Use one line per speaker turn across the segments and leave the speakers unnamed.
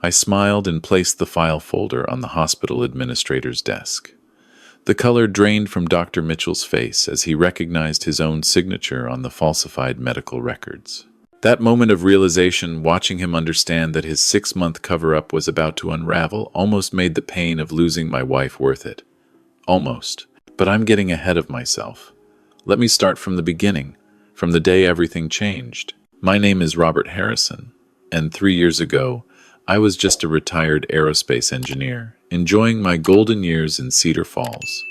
I smiled and placed the file folder on the hospital administrator's desk. The color drained from Dr. Mitchell's face as he recognized his own signature on the falsified medical records. That moment of realization, watching him understand that his 6-month cover-up was about to unravel, almost made the pain of losing my wife worth it. Almost. But I'm getting ahead of myself. Let me start from the beginning, from the day everything changed. My name is Robert Harrison, and 3 years ago, I was just a retired aerospace engineer, enjoying my golden years in Cedar Falls,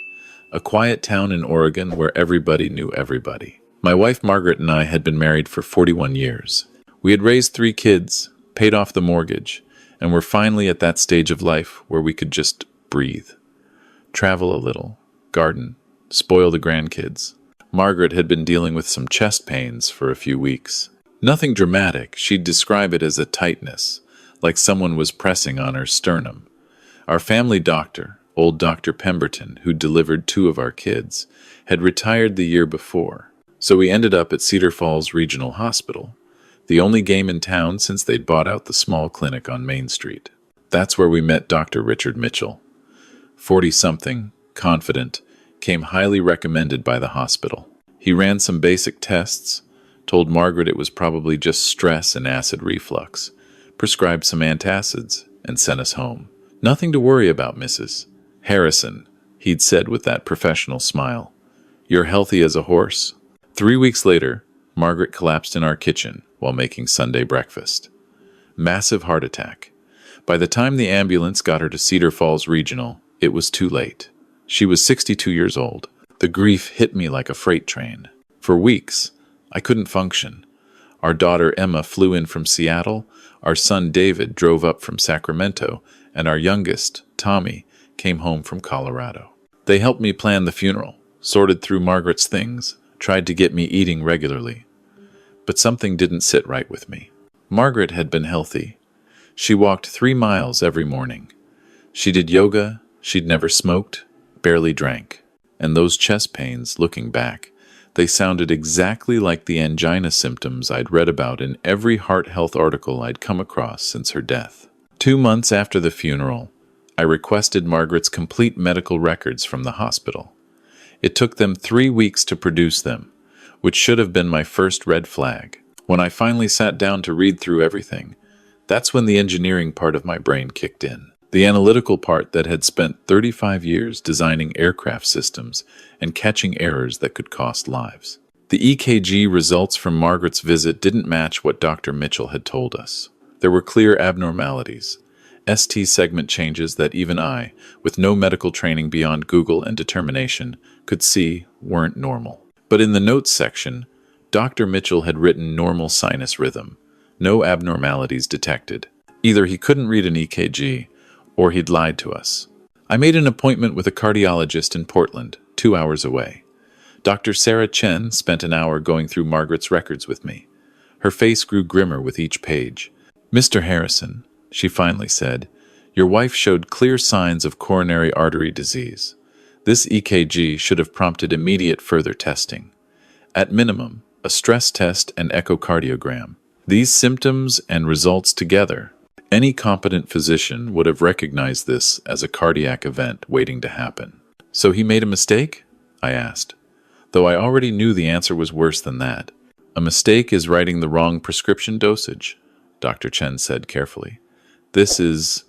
a quiet town in Oregon where everybody knew everybody. My wife Margaret and I had been married for 41 years. We had raised 3 kids, paid off the mortgage, and were finally at that stage of life where we could just breathe. Travel a little, garden, spoil the grandkids. Margaret had been dealing with some chest pains for a few weeks. Nothing dramatic, she'd describe it as a tightness, like someone was pressing on her sternum. Our family doctor, old Dr. Pemberton, who delivered 2 of our kids, had retired the year before, so we ended up at Cedar Falls Regional Hospital, the only game in town since they'd bought out the small clinic on Main Street. That's where we met Dr. Richard Mitchell. 40-something, confident, came highly recommended by the hospital. He ran some basic tests, told Margaret it was probably just stress and acid reflux, prescribed some antacids, and sent us home. "Nothing to worry about, Mrs. Harrison," he'd said with that professional smile. "You're healthy as a horse." 3 weeks later, Margaret collapsed in our kitchen while making Sunday breakfast. Massive heart attack. By the time the ambulance got her to Cedar Falls Regional, it was too late. She was 62 years old. The grief hit me like a freight train. For weeks, I couldn't function. Our daughter Emma flew in from Seattle, our son David drove up from Sacramento, and our youngest, Tommy, came home from Colorado. They helped me plan the funeral, sorted through Margaret's things, tried to get me eating regularly. But something didn't sit right with me. Margaret had been healthy. She walked 3 miles every morning. She did yoga, she'd never smoked, barely drank. And those chest pains, looking back, they sounded exactly like the angina symptoms I'd read about in every heart health article I'd come across since her death. 2 months after the funeral, I requested Margaret's complete medical records from the hospital. It took them 3 weeks to produce them, which should have been my first red flag. When I finally sat down to read through everything, that's when the engineering part of my brain kicked in. The analytical part that had spent 35 years designing aircraft systems and catching errors that could cost lives. The EKG results from Margaret's visit didn't match what Dr. Mitchell had told us. There were clear abnormalities, ST segment changes that even I, with no medical training beyond Google and determination, could see weren't normal. But in the notes section, Dr. Mitchell had written normal sinus rhythm, no abnormalities detected. Either he couldn't read an EKG, or he'd lied to us. I made an appointment with a cardiologist in Portland, 2 hours away. Dr. Sarah Chen spent an hour going through Margaret's records with me. Her face grew grimmer with each page. "Mr. Harrison," she finally said, "your wife showed clear signs of coronary artery disease. This EKG should have prompted immediate further testing. At minimum, a stress test and echocardiogram. These symptoms and results together, any competent physician would have recognized this as a cardiac event waiting to happen." "So he made a mistake?" I asked, though I already knew the answer was worse than that. "A mistake is writing the wrong prescription dosage," Dr. Chen said carefully. This is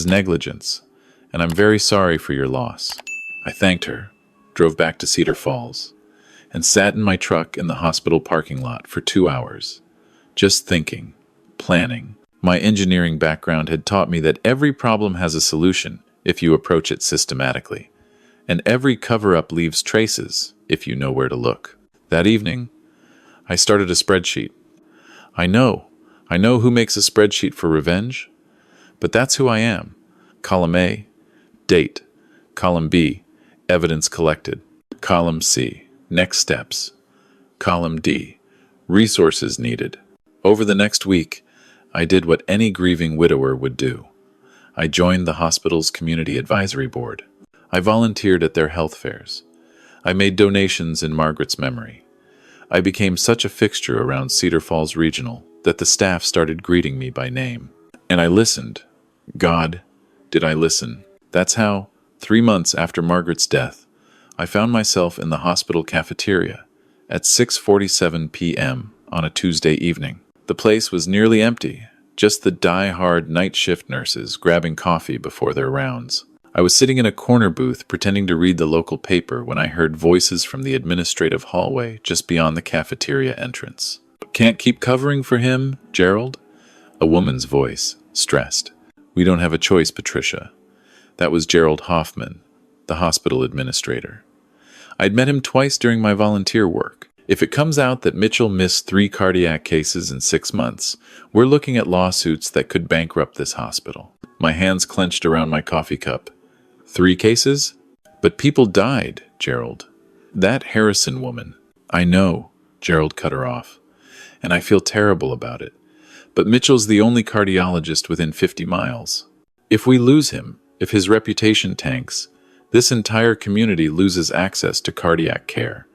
negligence, and I'm very sorry for your loss." I thanked her, drove back to Cedar Falls, and sat in my truck in the hospital parking lot for 2 hours, just thinking, planning. My engineering background had taught me that every problem has a solution if you approach it systematically, and every cover-up leaves traces if you know where to look. That evening, I started a spreadsheet. I know who makes a spreadsheet for revenge, but that's who I am. Column A, date. Column B, evidence collected. Column C, next steps. Column D, resources needed. Over the next week, I did what any grieving widower would do. I joined the hospital's community advisory board. I volunteered at their health fairs. I made donations in Margaret's memory. I became such a fixture around Cedar Falls Regional that the staff started greeting me by name. And I listened. God, did I listen? That's how, 3 months after Margaret's death, I found myself in the hospital cafeteria at 6:47 p.m. on a Tuesday evening. The place was nearly empty, just the die-hard night shift nurses grabbing coffee before their rounds. I was sitting in a corner booth pretending to read the local paper when I heard voices from the administrative hallway just beyond the cafeteria entrance. "Can't keep covering for him, Gerald?" A woman's voice, stressed. "We don't have a choice, Patricia." That was Gerald Hoffman, the hospital administrator. I'd met him twice during my volunteer work. If it comes out that Mitchell missed 3 cardiac cases in 6 months, we're looking at lawsuits that could bankrupt this hospital. My hands clenched around my coffee cup. 3 cases? But people died, Gerald. That Harrison woman. I know, Gerald cut her off. And I feel terrible about it. But Mitchell's the only cardiologist within 50 miles. If we lose him, if his reputation tanks, this entire community loses access to cardiac care.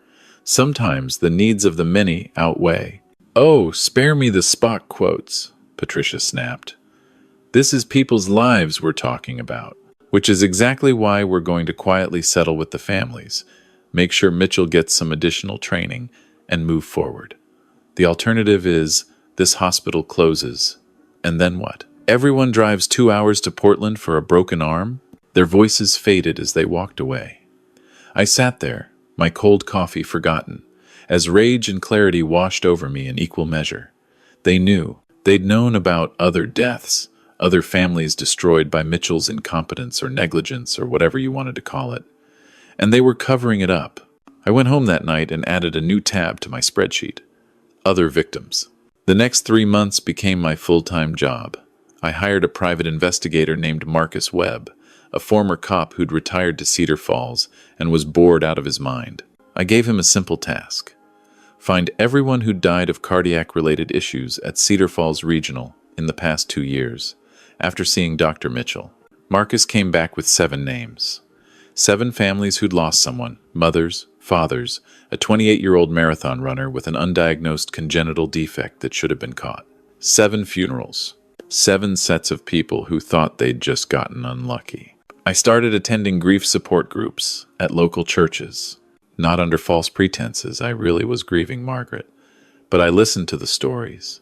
Sometimes the needs of the many outweigh. "Oh, spare me the Spock quotes," Patricia snapped. "This is people's lives we're talking about, which is exactly why we're going to quietly settle with the families, make sure Mitchell gets some additional training, and move forward. The alternative is this hospital closes. And then what? Everyone drives 2 hours to Portland for a broken arm?" Their voices faded as they walked away. I sat there, my cold coffee forgotten, as rage and clarity washed over me in equal measure. They knew. They'd known about other deaths, other families destroyed by Mitchell's incompetence or negligence or whatever you wanted to call it. And they were covering it up. I went home that night and added a new tab to my spreadsheet. Other victims. The next 3 months became my full-time job. I hired a private investigator named Marcus Webb, a former cop who'd retired to Cedar Falls and was bored out of his mind. I gave him a simple task. Find everyone who died of cardiac-related issues at Cedar Falls Regional in the past 2 years, after seeing Dr. Mitchell. Marcus came back with 7 names. 7 families who'd lost someone, mothers, fathers, a 28-year-old marathon runner with an undiagnosed congenital defect that should have been caught. 7 funerals. 7 sets of people who thought they'd just gotten unlucky. I started attending grief support groups at local churches. Not under false pretenses, I really was grieving Margaret. But I listened to the stories.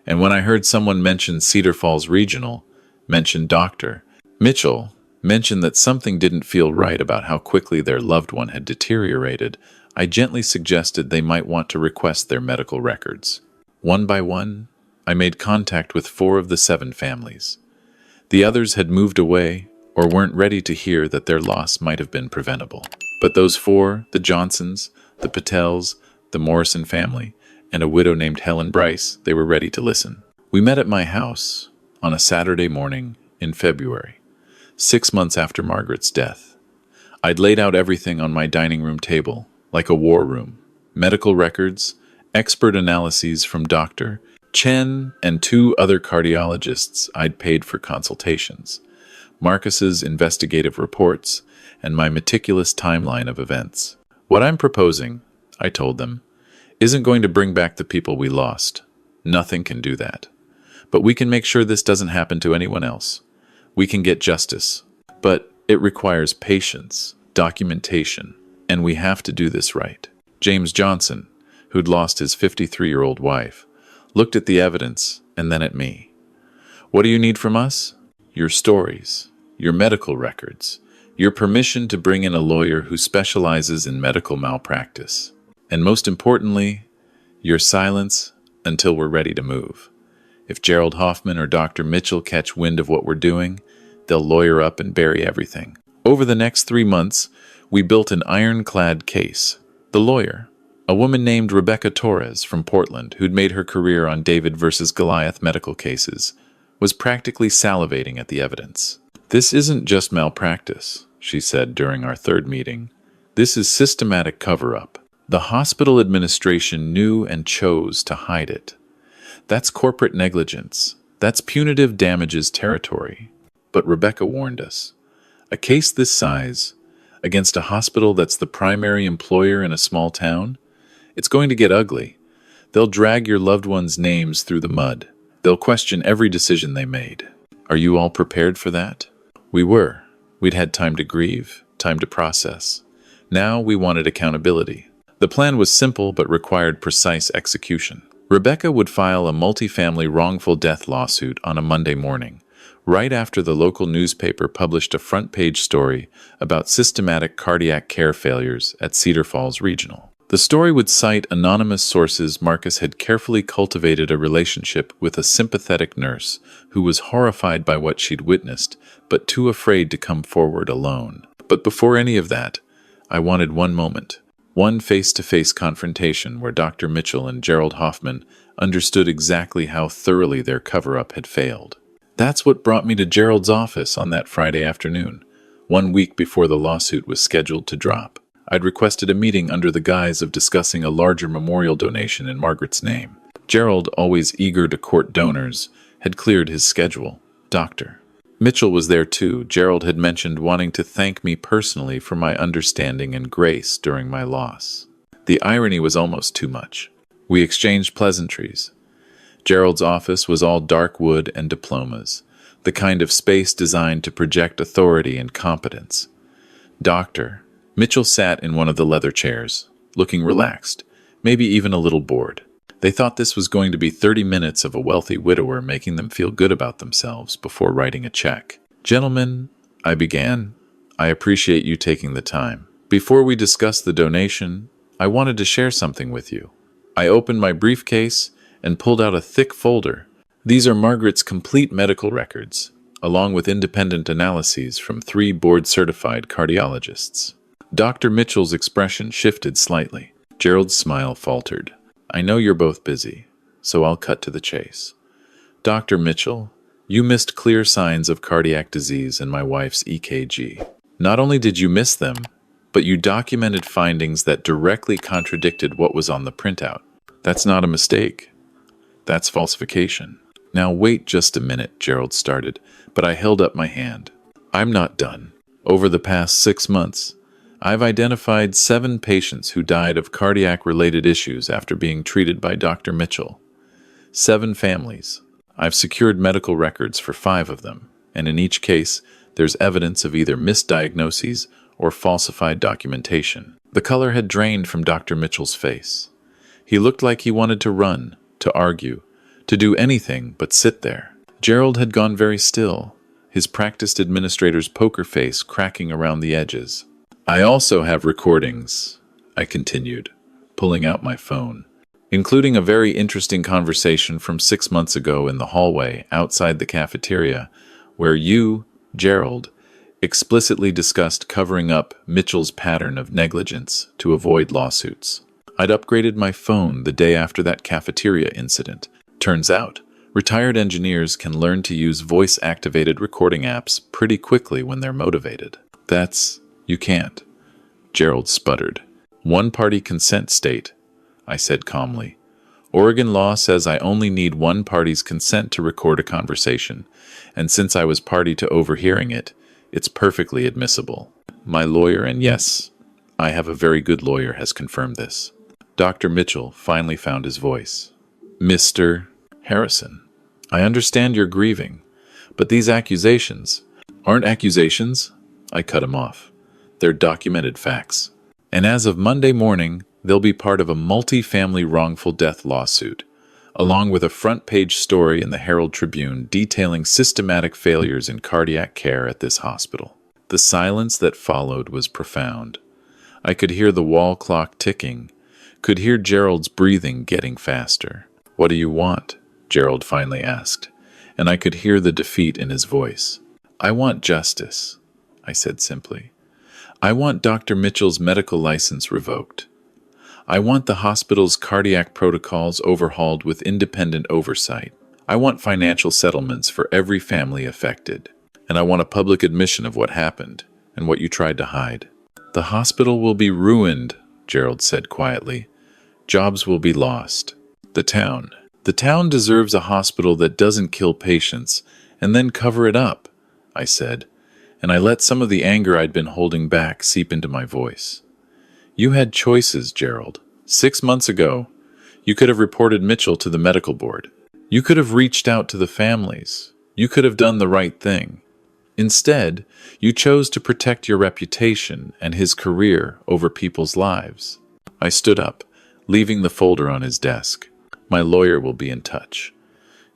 And when I heard someone mention Cedar Falls Regional, mention Dr. Mitchell, mention that something didn't feel right about how quickly their loved one had deteriorated, I gently suggested they might want to request their medical records. One by one, I made contact with 4 of the 7 families. The others had moved away or weren't ready to hear that their loss might have been preventable. But those 4, the Johnsons, the Patels, the Morrison family, and a widow named Helen Bryce, they were ready to listen. We met at my house on a Saturday morning in February, 6 months after Margaret's death. I'd laid out everything on my dining room table, like a war room. Medical records, expert analyses from Dr. Chen and 2 other cardiologists I'd paid for consultations, Marcus's investigative reports, and my meticulous timeline of events. What I'm proposing, I told them, isn't going to bring back the people we lost. Nothing can do that. But we can make sure this doesn't happen to anyone else. We can get justice. But it requires patience, documentation, and we have to do this right. James Johnson, who'd lost his 53-year-old wife, looked at the evidence and then at me. "What do you need from us?" "Your stories, your medical records, your permission to bring in a lawyer who specializes in medical malpractice, and most importantly, your silence until we're ready to move. If Gerald Hoffman or Dr. Mitchell catch wind of what we're doing, they'll lawyer up and bury everything." Over the next 3 months, we built an ironclad case. The lawyer, a woman named Rebecca Torres from Portland, who'd made her career on David versus Goliath medical cases, was practically salivating at the evidence. "This isn't just malpractice," she said during our 3rd meeting. "This is systematic cover-up. The hospital administration knew and chose to hide it. That's corporate negligence. That's punitive damages territory." But Rebecca warned us. A case this size, against a hospital that's the primary employer in a small town, it's going to get ugly. They'll drag your loved ones' names through the mud. They'll question every decision they made. Are you all prepared for that? We were. We'd had time to grieve, time to process. Now we wanted accountability. The plan was simple but required precise execution. Rebecca would file a multifamily wrongful death lawsuit on a Monday morning, right after the local newspaper published a front-page story about systematic cardiac care failures at Cedar Falls Regional. The story would cite anonymous sources Marcus had carefully cultivated a relationship with a sympathetic nurse who was horrified by what she'd witnessed, but too afraid to come forward alone. But before any of that, I wanted one moment. One face-to-face confrontation where Dr. Mitchell and Gerald Hoffman understood exactly how thoroughly their cover-up had failed. That's what brought me to Gerald's office on that Friday afternoon, 1 week before the lawsuit was scheduled to drop. I'd requested a meeting under the guise of discussing a larger memorial donation in Margaret's name. Gerald, always eager to court donors, had cleared his schedule. Dr. Mitchell was there too. Gerald had mentioned wanting to thank me personally for my understanding and grace during my loss. The irony was almost too much. We exchanged pleasantries. Gerald's office was all dark wood and diplomas, the kind of space designed to project authority and competence. Dr. Mitchell sat in one of the leather chairs, looking relaxed, maybe even a little bored. They thought this was going to be 30 minutes of a wealthy widower making them feel good about themselves before writing a check. Gentlemen, I began, I appreciate you taking the time. Before we discuss the donation, I wanted to share something with you. I opened my briefcase and pulled out a thick folder. These are Margaret's complete medical records, along with independent analyses from 3 board-certified cardiologists. Dr. Mitchell's expression shifted slightly. Gerald's smile faltered. I know you're both busy, so I'll cut to the chase. Dr. Mitchell, you missed clear signs of cardiac disease in my wife's EKG. Not only did you miss them, but you documented findings that directly contradicted what was on the printout. That's not a mistake. That's falsification. Now wait just a minute, Gerald started, but I held up my hand. I'm not done. Over the past 6 months, I've identified 7 patients who died of cardiac-related issues after being treated by Dr. Mitchell. 7 families. I've secured medical records for 5 of them, and in each case, there's evidence of either misdiagnoses or falsified documentation. The color had drained from Dr. Mitchell's face. He looked like he wanted to run, to argue, to do anything but sit there. Gerald had gone very still, his practiced administrator's poker face cracking around the edges. I also have recordings, I continued, pulling out my phone, including a very interesting conversation from 6 months ago in the hallway outside the cafeteria, where you, Gerald, explicitly discussed covering up Mitchell's pattern of negligence to avoid lawsuits. I'd upgraded my phone the day after that cafeteria incident. Turns out, retired engineers can learn to use voice-activated recording apps pretty quickly when they're motivated. You can't. Gerald sputtered. One-party consent state, I said calmly. Oregon law says I only need one party's consent to record a conversation, and since I was party to overhearing it, it's perfectly admissible. My lawyer, and yes, I have a very good lawyer, has confirmed this. Dr. Mitchell finally found his voice. Mr. Harrison, I understand you're grieving, but these accusations aren't accusations, I cut him off. They're documented facts. And as of Monday morning, they'll be part of a multi-family wrongful death lawsuit, along with a front-page story in the Herald Tribune detailing systematic failures in cardiac care at this hospital. The silence that followed was profound. I could hear the wall clock ticking, could hear Gerald's breathing getting faster. What do you want? Gerald finally asked, and I could hear the defeat in his voice. I want justice, I said simply. I want Dr. Mitchell's medical license revoked. I want the hospital's cardiac protocols overhauled with independent oversight. I want financial settlements for every family affected. And I want a public admission of what happened and what you tried to hide. The hospital will be ruined, Gerald said quietly. Jobs will be lost. The town deserves a hospital that doesn't kill patients and then cover it up, I said, and I let some of the anger I'd been holding back seep into my voice. You had choices, Gerald. 6 months ago, you could have reported Mitchell to the medical board. You could have reached out to the families. You could have done the right thing. Instead, you chose to protect your reputation and his career over people's lives. I stood up, leaving the folder on his desk. My lawyer will be in touch.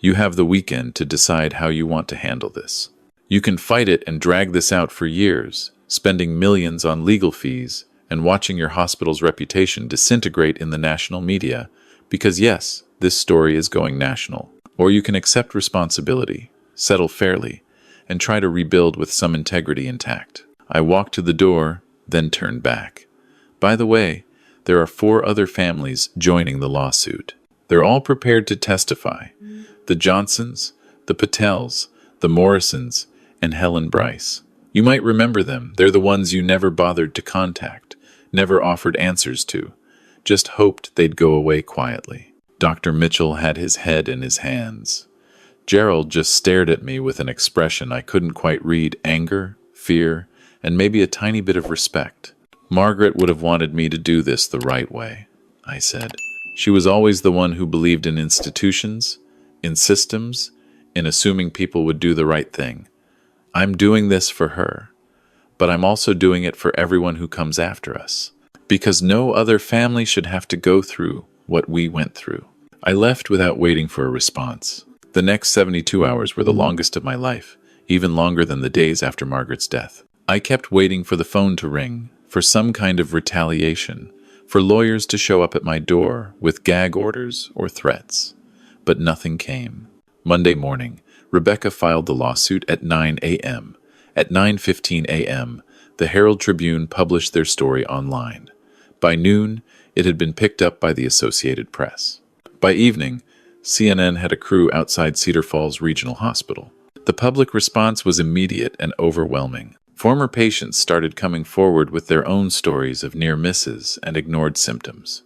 You have the weekend to decide how you want to handle this. You can fight it and drag this out for years, spending millions on legal fees and watching your hospital's reputation disintegrate in the national media, because yes, this story is going national. Or you can accept responsibility, settle fairly, and try to rebuild with some integrity intact. I walked to the door, then turned back. By the way, there are 4 other families joining the lawsuit. They're all prepared to testify. The Johnsons, the Patels, the Morrisons, and Helen Bryce. You might remember them. They're the ones you never bothered to contact, never offered answers to, just hoped they'd go away quietly. Dr. Mitchell had his head in his hands. Gerald just stared at me with an expression I couldn't quite read: anger, fear, and maybe a tiny bit of respect. Margaret would have wanted me to do this the right way, I said. She was always the one who believed in institutions, in systems, in assuming people would do the right thing. I'm doing this for her, but I'm also doing it for everyone who comes after us, because no other family should have to go through what we went through. I left without waiting for a response. The next 72 hours were the longest of my life, even longer than the days after Margaret's death. I kept waiting for the phone to ring, for some kind of retaliation, for lawyers to show up at my door with gag orders or threats. But nothing came. Monday morning, Rebecca filed the lawsuit at 9 a.m. At 9:15 a.m., the Herald Tribune published their story online. By noon, it had been picked up by the Associated Press. By evening, CNN had a crew outside Cedar Falls Regional Hospital. The public response was immediate and overwhelming. Former patients started coming forward with their own stories of near misses and ignored symptoms.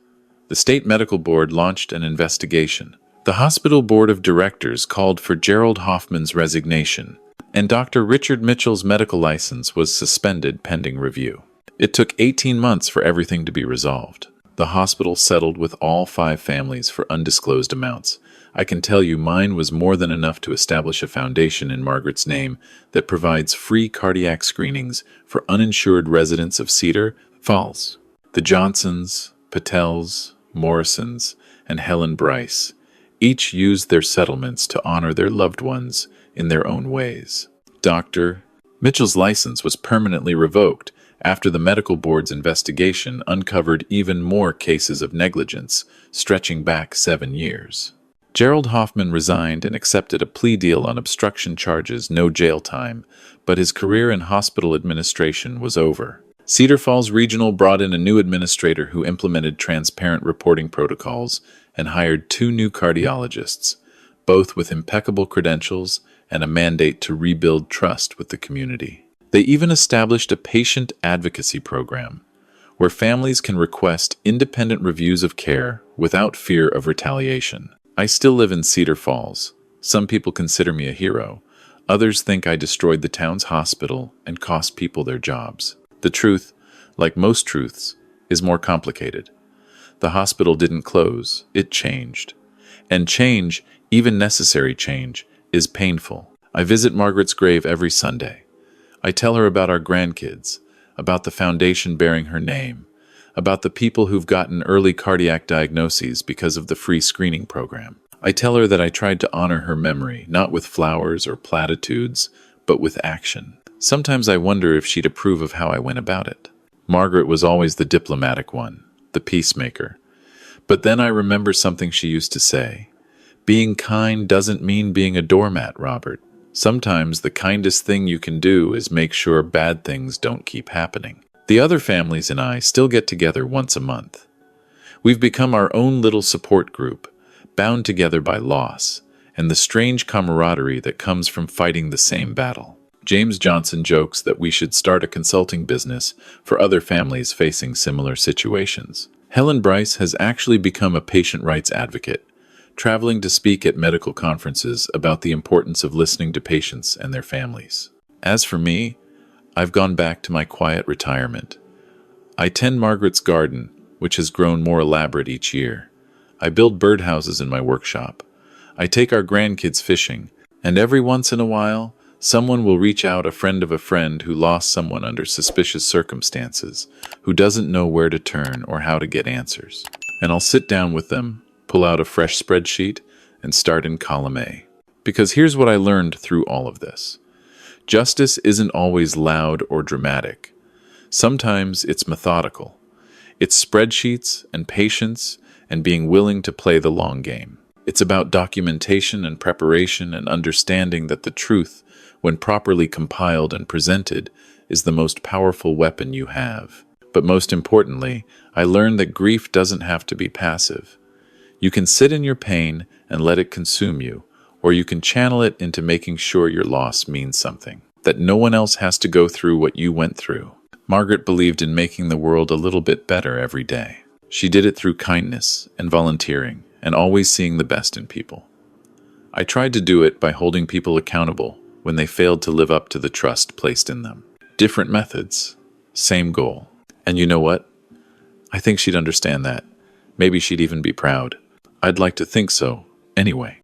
The state medical board launched an investigation. The hospital board of directors called for Gerald Hoffman's resignation, and Dr. Richard Mitchell's medical license was suspended pending review. It took 18 months for everything to be resolved. The hospital settled with all 5 families for undisclosed amounts. I can tell you mine was more than enough to establish a foundation in Margaret's name that provides free cardiac screenings for uninsured residents of Cedar Falls. The Johnsons, Patels, Morrisons, and Helen Bryce each used their settlements to honor their loved ones in their own ways. Dr. Mitchell's license was permanently revoked after the medical board's investigation uncovered even more cases of negligence stretching back 7 years. Gerald Hoffman resigned and accepted a plea deal on obstruction charges, no jail time, but his career in hospital administration was over. Cedar Falls Regional brought in a new administrator who implemented transparent reporting protocols and hired 2 new cardiologists, both with impeccable credentials and a mandate to rebuild trust with the community. They even established a patient advocacy program, where families can request independent reviews of care without fear of retaliation. I still live in Cedar Falls. Some people consider me a hero. Others think I destroyed the town's hospital and cost people their jobs. The truth, like most truths, is more complicated. The hospital didn't close, it changed. And change, even necessary change, is painful. I visit Margaret's grave every Sunday. I tell her about our grandkids, about the foundation bearing her name, about the people who've gotten early cardiac diagnoses because of the free screening program. I tell her that I tried to honor her memory, not with flowers or platitudes, but with action. Sometimes I wonder if she'd approve of how I went about it. Margaret was always the diplomatic one, the peacemaker. But then I remember something she used to say. Being kind doesn't mean being a doormat, Robert. Sometimes the kindest thing you can do is make sure bad things don't keep happening. The other families and I still get together once a month. We've become our own little support group, bound together by loss and the strange camaraderie that comes from fighting the same battle. James Johnson jokes that we should start a consulting business for other families facing similar situations. Helen Bryce has actually become a patient rights advocate, traveling to speak at medical conferences about the importance of listening to patients and their families. As for me, I've gone back to my quiet retirement. I tend Margaret's garden, which has grown more elaborate each year. I build birdhouses in my workshop. I take our grandkids fishing, and every once in a while, someone will reach out, a friend of a friend who lost someone under suspicious circumstances, who doesn't know where to turn or how to get answers. And I'll sit down with them, pull out a fresh spreadsheet, and start in column A. Because here's what I learned through all of this. Justice isn't always loud or dramatic. Sometimes it's methodical. It's spreadsheets and patience and being willing to play the long game. It's about documentation and preparation and understanding that the truth, when properly compiled and presented, is the most powerful weapon you have. But most importantly, I learned that grief doesn't have to be passive. You can sit in your pain and let it consume you, or you can channel it into making sure your loss means something, that no one else has to go through what you went through. Margaret believed in making the world a little bit better every day. She did it through kindness and volunteering and always seeing the best in people. I tried to do it by holding people accountable when they failed to live up to the trust placed in them. Different methods, same goal. And you know what? I think she'd understand that. Maybe she'd even be proud. I'd like to think so, anyway.